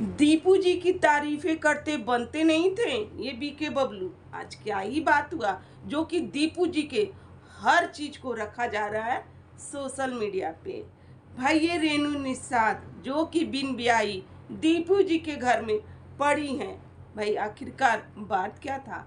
दीपू जी की तारीफें करते बनते नहीं थे ये बीके बबलू। आज क्या ही बात हुआ जो कि दीपू जी के हर चीज को रखा जा रहा है सोशल मीडिया पे। भाई ये रेनू निषाद जो कि बिन ब्याही दीपू जी के घर में पड़ी हैं। भाई आखिरकार बात क्या था,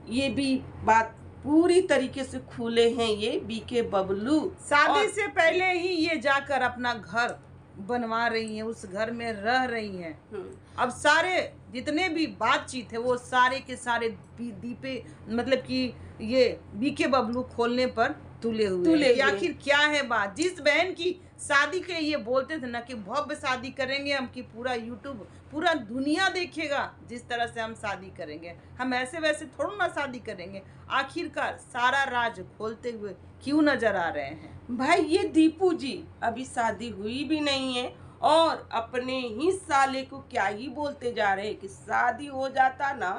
ये भी बात पूरी तरीके से खुले हैं ये बीके बबलू। शादी से पहले ही ये जाकर अपना घर बनवा रही हैं, उस घर में रह रही हैं। अब सारे जितने भी बातचीत है वो सारे के सारे दीपे मतलब कि ये बीके बबलू खोलने पर तुले हुए हैं। आखिर क्या है बात? जिस बहन की शादी के ये बोलते थे ना कि भव्य शादी करेंगे हम, कि पूरा यूट्यूब पूरा दुनिया देखेगा जिस तरह से हम शादी करेंगे, हम ऐसे वैसे थोड़ा ना शादी करेंगे। आखिरकार सारा राज खोलते हुए क्यों नजर आ रहे हैं? भाई ये दीपू जी अभी शादी हुई भी नहीं है और अपने ही साले को क्या ही बोलते जा रहे हैं कि शादी हो जाता ना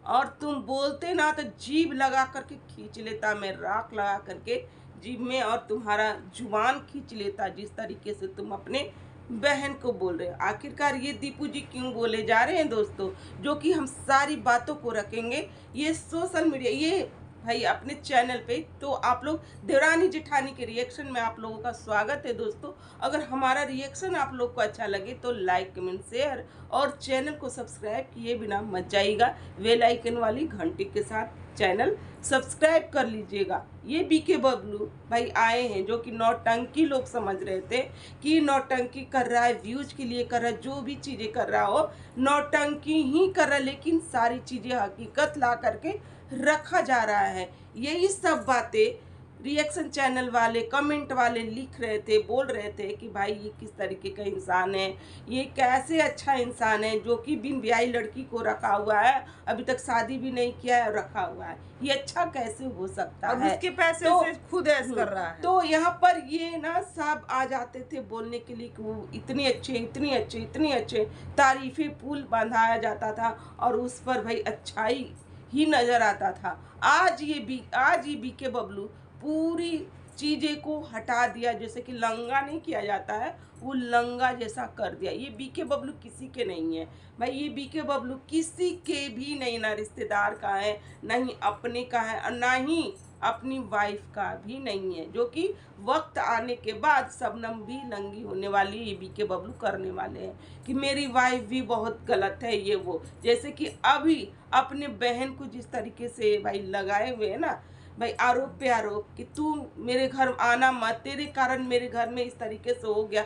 और तुम बोलते ना तो जीभ लगा करके खींच लेता, मैं राख लगा करके जीभ में और तुम्हारा जुबान खींच लेता, जिस तरीके से तुम अपने बहन को बोल रहे हो। आखिरकार ये दीपू जी क्यों बोले जा रहे हैं दोस्तों, जो कि हम सारी बातों को रखेंगे ये सोशल मीडिया ये भाई अपने चैनल पे। तो आप लोग देवरानी जेठानी के रिएक्शन में आप लोगों का स्वागत है दोस्तों। अगर हमारा रिएक्शन आप लोग को अच्छा लगे तो लाइक कमेंट शेयर और चैनल को सब्सक्राइब किए बिना मत जाइएगा, बेल आइकन वाली घंटी के साथ चैनल सब्सक्राइब कर लीजिएगा। ये बीके बबलू भाई आए हैं जो कि नौटंकी लोग समझ रहे थे कि नौटंकी कर रहा है, व्यूज के लिए कर रहा है, जो भी चीज़ें कर रहा हो नौटंकी ही कर रहा है, लेकिन सारी चीज़ें हकीकत ला करके रखा जा रहा है। यही सब बातें रिएक्शन चैनल वाले कमेंट वाले लिख रहे थे, बोल रहे थे कि भाई ये किस तरीके का इंसान है, ये कैसे अच्छा इंसान है जो कि बिन ब्याही लड़की को रखा हुआ है, अभी तक शादी भी नहीं किया है और रखा हुआ है, ये अच्छा कैसे हो सकता है? उसके पैसे से खुद ऐश कर रहा है। तो यहाँ पर ये ना सब आ जाते थे बोलने के लिए कि वो इतने अच्छे इतने अच्छे इतने अच्छे, तारीफें पुल बंधाया जाता था और उस पर भाई अच्छाई ही नजर आता था। आज ये बीके बबलू पूरी चीजें को हटा दिया, जैसे कि लंगा नहीं किया जाता है वो लंगा जैसा कर दिया। ये बीके बबलू किसी के नहीं है भाई, ये बीके बबलू किसी के भी नहीं, ना रिश्तेदार का है, ना ही अपने का है और ना ही अपनी वाइफ का भी नहीं है, जो कि वक्त आने के बाद शबनम भी नंगी होने वाली ये बीके बबलू करने वाले हैं कि मेरी वाइफ भी बहुत गलत है ये वो। जैसे कि अभी अपने बहन को जिस तरीके से भाई लगाए हुए है ना भाई, आरोप पे आरोप कि तू मेरे घर आना मत, तेरे कारण मेरे घर में इस तरीके से हो गया,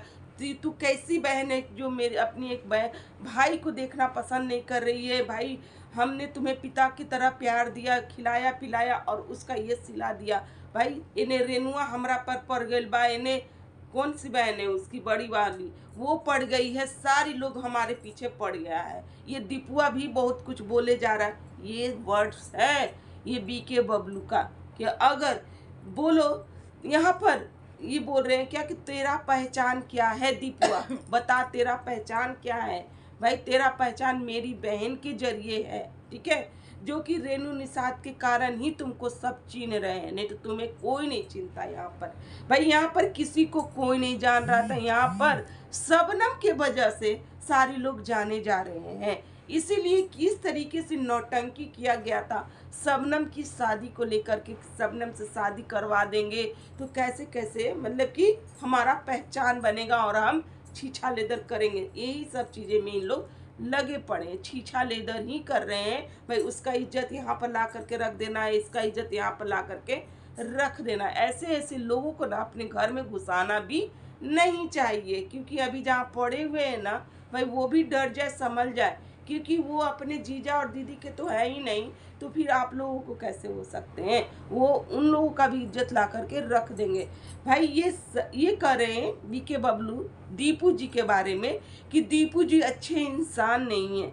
तू कैसी बहन है जो मेरे अपनी एक बहन भाई को देखना पसंद नहीं कर रही है। भाई हमने तुम्हें पिता की तरह प्यार दिया, खिलाया पिलाया और उसका ये सिला दिया। भाई इन्हें रेनुआ हमरा पर पड़ गई बा, इन्हें कौन सी बहन है उसकी बड़ी वाली वो पड़ गई है, सारी लोग हमारे पीछे पड़ गया है। ये दीपुआ भी बहुत कुछ बोले जा रहा है, ये वर्ड्स है ये बीके बबलू का कि अगर बोलो यहाँ पर ये बोल रहे हैं क्या कि तेरा पहचान क्या है दीपुआ, बता तेरा पहचान क्या है। भाई तेरा पहचान मेरी बहन के जरिए है, ठीक है, जो कि रेनू निषाद के कारण ही तुमको सब चीन रहे हैं, नहीं तो तुम्हें कोई नहीं चिंता। यहाँ पर भाई यहाँ पर किसी को कोई नहीं जान रहा था, यहाँ पर शबनम के वजह से सारे लोग जाने जा रहे हैं। इसीलिए किस तरीके से नौटंकी किया गया था शबनम की शादी को लेकर के, शबनम से शादी करवा देंगे तो कैसे कैसे मतलब कि हमारा पहचान बनेगा और हम छीछा लेदर करेंगे, यही सब चीज़ें में इन लोग लगे पड़े, छीछा लेदर ही कर रहे हैं। भाई उसका इज्जत यहाँ पर ला करके रख देना है, इसका इज्जत यहाँ पर ला करके रख देना। ऐसे ऐसे लोगों को ना अपने घर में घुसाना भी नहीं चाहिए, क्योंकि अभी जहाँ पड़े हुए हैं ना भाई वो भी डर जाए समझ जाए, क्योंकि वो अपने जीजा और दीदी के तो है ही नहीं, तो फिर आप लोगों को कैसे हो सकते हैं, वो उन लोगों का भी इज्जत ला करके रख देंगे। भाई ये कर रहे हैं बीके बबलू दीपू जी के बारे में कि दीपू जी अच्छे इंसान नहीं है,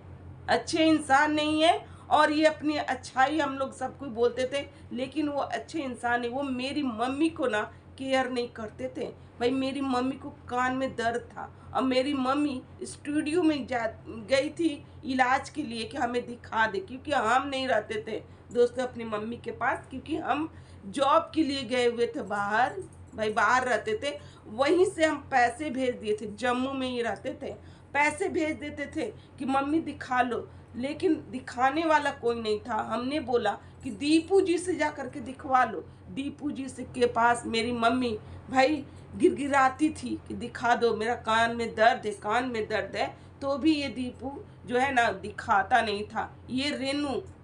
अच्छे इंसान नहीं है और ये अपनी अच्छाई हम लोग सब कुछ बोलते थे, लेकिन वो अच्छे इंसान नहीं। वो मेरी मम्मी को ना केयर नहीं करते थे। भाई मेरी मम्मी को कान में दर्द था और मेरी मम्मी स्टूडियो में गई थी इलाज के लिए कि हमें दिखा दे, क्योंकि हम नहीं रहते थे दोस्तों अपनी मम्मी के पास, क्योंकि हम जॉब के लिए गए हुए थे बाहर, भाई बाहर रहते थे, वहीं से हम पैसे भेज दिए थे, जम्मू में ही रहते थे, पैसे भेज देते थे कि मम्मी दिखा लो, लेकिन दिखाने वाला कोई नहीं था। हमने बोला कि दीपू जी से जा करके दिखवा लो। दीपू जी से के पास मेरी मम्मी भाई गिड़गिड़ाती थी कि दिखा दो, मेरा कान में दर्द है, कान में दर्द है, तो भी ये दीपू जो है ना दिखाता नहीं था। ये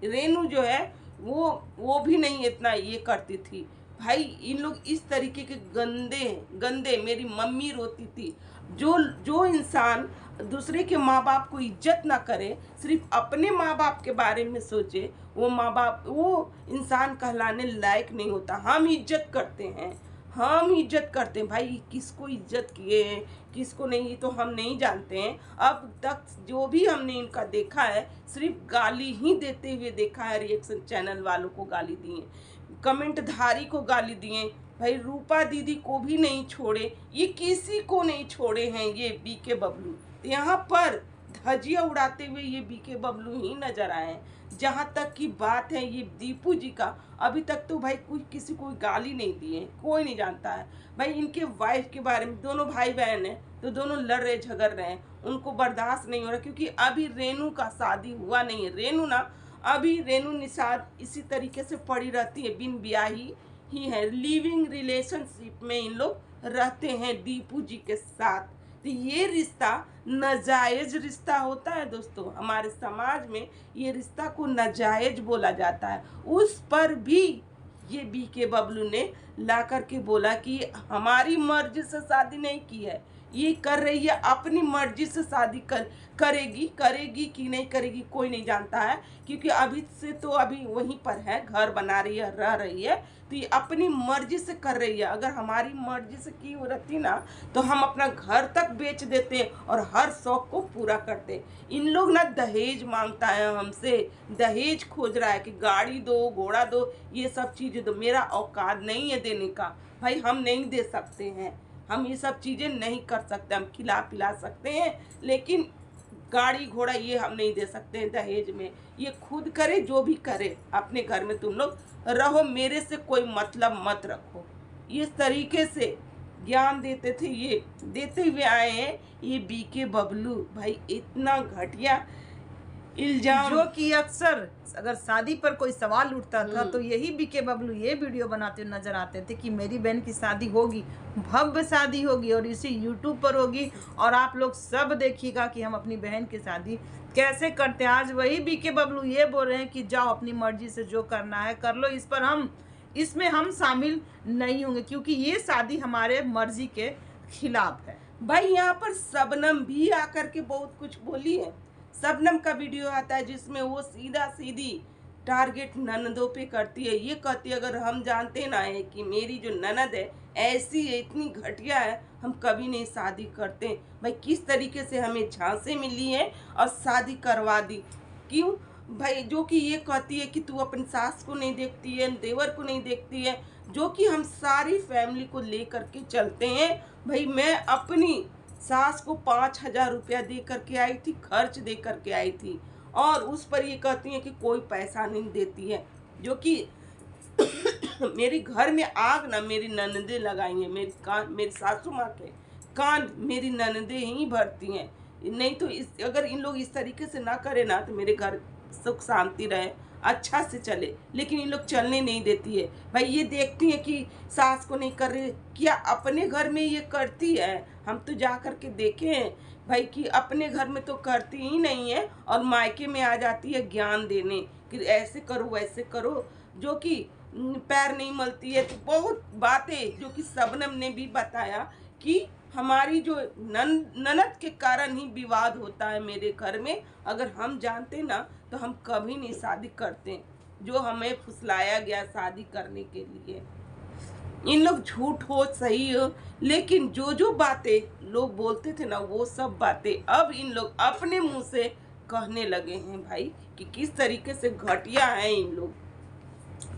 रेनू जो है वो भी नहीं इतना ये करती थी। भाई इन लोग इस तरीके के गंदे मेरी मम्मी रोती थी। जो इंसान दूसरे के माँ बाप को इज्जत ना करे, सिर्फ अपने माँ बाप के बारे में सोचे, वो इंसान कहलाने लायक नहीं होता। हम इज्जत करते हैं भाई, किसको इज्जत किए हैं किसको नहीं ये तो हम नहीं जानते हैं। अब तक जो भी हमने इनका देखा है सिर्फ गाली ही देते हुए देखा है। रिएक्शन चैनल वालों को गाली दिए, कमेंटधारी को गाली दिए, भाई रूपा दीदी को भी नहीं छोड़े, ये किसी को नहीं छोड़े हैं ये बीके बबलू। यहाँ पर धजिया उड़ाते हुए ये बीके बबलू ही नजर आए हैं। जहाँ तक की बात है ये दीपू जी का, अभी तक तो भाई किसी को गाली नहीं दिए, कोई नहीं जानता है। भाई इनके वाइफ के बारे में, दोनों भाई बहन हैं तो दोनों लड़ रहे झगड़ रहे हैं, उनको बर्दाश्त नहीं हो रहा, क्योंकि अभी रेनू का शादी हुआ नहीं है। रेनू निषाद इसी तरीके से पड़ी रहती है, बिन ब्याही ही है, लिविंग रिलेशनशिप में इन लोग रहते हैं दीपू जी के साथ। तो ये रिश्ता नाजायज रिश्ता होता है दोस्तों। हमारे समाज में ये रिश्ता को नाजायज बोला जाता है। उस पर भी ये बीके बबलू ने ला करके बोला कि हमारी मर्जी से शादी नहीं की है, ये कर रही है अपनी मर्जी से शादी करेगी कि नहीं करेगी कोई नहीं जानता है, क्योंकि अभी वहीं पर है, घर बना रही है, रह रही है, तो ये अपनी मर्जी से कर रही है। अगर हमारी मर्जी से की हो रहती ना तो हम अपना घर तक बेच देते और हर शौक को पूरा करते। इन लोग ना दहेज मांगता है हमसे, दहेज खोज रहा है कि गाड़ी दो, घोड़ा दो, ये सब चीज़ें दो। मेरा औकात नहीं है देने का भाई, हम नहीं दे सकते हैं, हम ये सब चीज़ें नहीं कर सकते। हम खिला पिला सकते हैं लेकिन गाड़ी घोड़ा ये हम नहीं दे सकते हैं दहेज में। ये खुद करे, जो भी करे, अपने घर में तुम लोग रहो, मेरे से कोई मतलब मत रखो। इस तरीके से ज्ञान देते थे, ये देते हुए आए हैं ये बीके बबलू। भाई इतना घटिया इल्जाम, जो कि अक्सर अगर शादी पर कोई सवाल उठता था तो यही बीके बबलू ये वीडियो बनाते हुए नजर आते थे कि मेरी बहन की शादी होगी, भव्य शादी होगी और इसी यूट्यूब पर होगी और आप लोग सब देखिएगा कि हम अपनी बहन की शादी कैसे करते हैं। आज वही बीके बबलू ये बोल रहे हैं कि जाओ अपनी मर्जी से जो करना है कर लो, इसमें हम शामिल नहीं होंगे क्योंकि ये शादी हमारे मर्जी के खिलाफ है। भाई यहाँ पर शबनम भी आकर के बहुत कुछ बोली है। शबनम का वीडियो आता है जिसमें वो सीधी टारगेट ननदों पे करती है। ये कहती है अगर हम जानते ना है कि मेरी जो ननद है ऐसी है, इतनी घटिया है, हम कभी नहीं शादी करते। भाई किस तरीके से हमें झांसे मिली है और शादी करवा दी, क्यों भाई? जो कि ये कहती है कि तू अपनी सास को नहीं देखती है, देवर को नहीं देखती है, जो कि हम सारी फैमिली को ले करके चलते हैं। भाई मैं अपनी सास को 5,000 रुपया दे करके आई थी, खर्च दे करके आई थी, और उस पर ये कहती हैं कि कोई पैसा नहीं देती है, जो कि मेरे घर में आग ना मेरी ननदें लगाई हैं, मेरी सासू माँ के कान मेरी ननदें ही भरती हैं। नहीं तो अगर इन लोग इस तरीके से ना करे ना तो मेरे घर सुख शांति रहे, अच्छा से चले, लेकिन इन लोग चलने नहीं देती है। भाई ये देखती है कि सास को नहीं कर रही, क्या अपने घर में ये करती है? हम तो जा कर के देखे हैं भाई कि अपने घर में तो करती ही नहीं है और मायके में आ जाती है ज्ञान देने कि ऐसे करो वैसे करो, जो कि पैर नहीं मलती है। तो बहुत बातें जो कि शबनम ने भी बताया कि हमारी जो ननद के कारण ही विवाद होता है मेरे घर में, अगर हम जानते ना तो हम कभी नहीं शादी करते, जो हमें फुसलाया गया शादी करने के लिए। इन लोग झूठ हो सही हो, लेकिन जो बातें लोग बोलते थे ना वो सब बातें अब इन लोग अपने मुंह से कहने लगे हैं भाई कि किस तरीके से घटिया है इन लोग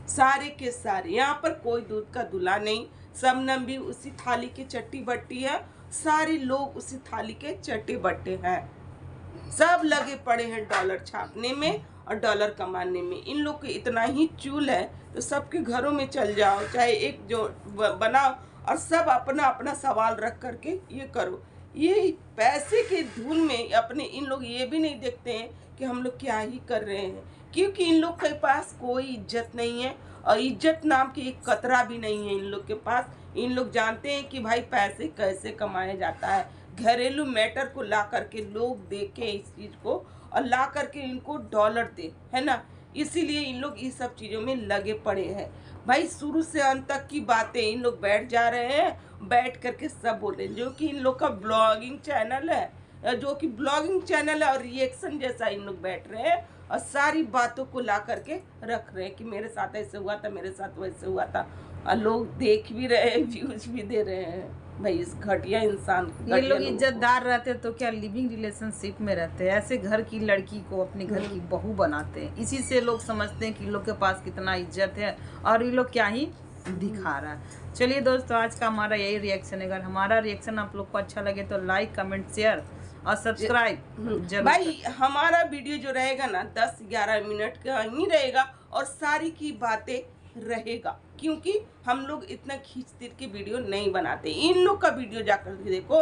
सारे के सारे। यहाँ पर कोई दूध का दूल्हा नहीं, शबनम भी उसी थाली के चट्टी बट्टी है, सारे लोग उसी थाली के चट्टे बट्टे हैं, सब लगे पड़े हैं डॉलर छापने में और डॉलर कमाने में। इन लोग के इतना ही चूल है तो सबके घरों में चल जाओ, चाहे एक जो बनाओ और सब अपना अपना सवाल रख करके ये करो। ये पैसे के धुन में अपने इन लोग ये भी नहीं देखते हैं कि हम लोग क्या ही कर रहे हैं, क्योंकि इन लोग के पास कोई इज्जत नहीं है और इज्जत नाम की एक कतरा भी नहीं है इन लोग के पास। इन लोग जानते हैं कि भाई पैसे कैसे कमाया जाता है। घरेलू मैटर को ला करके लोग देखें इस चीज़ को और ला करके इनको डॉलर दे, है ना, इसीलिए इन लोग इस सब चीज़ों में लगे पड़े हैं। भाई शुरू से अंत तक की बातें इन लोग बैठ जा रहे हैं, बैठ करके सब बोल रहे हैं, जो कि इन लोग का ब्लॉगिंग चैनल है, जो कि ब्लॉगिंग चैनल है और रिएक्शन जैसा इन लोग बैठ रहे हैं और सारी बातों को ला करके रख रहे हैं कि मेरे साथ ऐसे हुआ था, मेरे साथ वैसे हुआ था, और लोग देख भी रहे हैं, व्यूज भी दे रहे हैं। भाई इस घटिया इंसान ये लोग इज्जतदार रहते तो क्या लिविंग रिलेशनशिप में रहते हैं? ऐसे घर की लड़की को अपने घर की बहू बनाते हैं। इसी से लोग समझते हैं कि लोग के पास कितना इज्जत है और ये लोग क्या ही दिखा रहा है। चलिए दोस्तों, आज का हमारा यही रिएक्शन है। अगर हमारा रिएक्शन आप लोग को अच्छा लगे तो लाइक, कमेंट, शेयर और सब्सक्राइब जरूर। भाई हमारा वीडियो जो रहेगा ना 10-11 मिनट का ही रहेगा और सारी की बातें रहेगा, क्योंकि हम लोग इतना खींच तीर के वीडियो नहीं बनाते। इन लोग का वीडियो जाकर के देखो,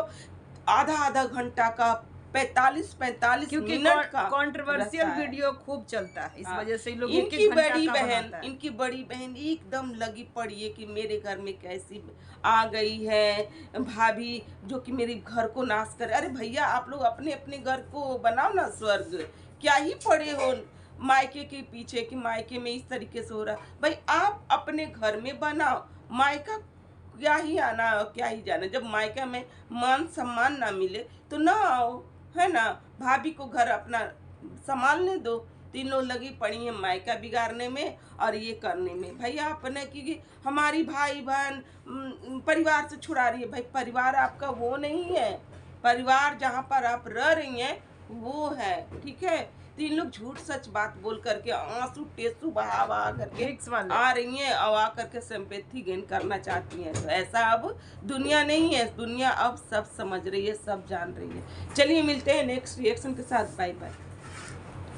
आधा घंटा का 45 मिनट का कंट्रोवर्शियल वीडियो खूब चलता है। इस वजह से लोग इनकी बड़ी बहन एकदम लगी पड़ी है कि मेरे घर में कैसी आ गई है भाभी जो कि मेरे घर को नाश करे। अरे भैया, आप लोग अपने अपने घर को बनाओ ना स्वर्ग, क्या ही पड़े हो मायके के पीछे कि मायके में इस तरीके से हो रहा। भाई आप अपने घर में बनाओ, मायका क्या ही आना, क्या ही जाना। जब मायका में मान सम्मान ना मिले तो ना आओ, है ना। भाभी को घर अपना संभालने दो। तीनों लगी पड़ी है मायका बिगाड़ने में और ये करने में। भैया अपने की हमारी भाई बहन परिवार से छुड़ा रही है। भाई परिवार आपका वो नहीं है, परिवार जहाँ पर आप रह रही हैं वो है, ठीक है। तीन लोग झूठ सच बात बोल करके आंसू टेसू बहा करके आ रही हैं और आ करके सिंपैथी गेन करना चाहती हैं। तो ऐसा अब दुनिया नहीं है, दुनिया अब सब समझ रही है, सब जान रही है। चलिए मिलते हैं नेक्स्ट रिएक्शन के साथ। Bye bye.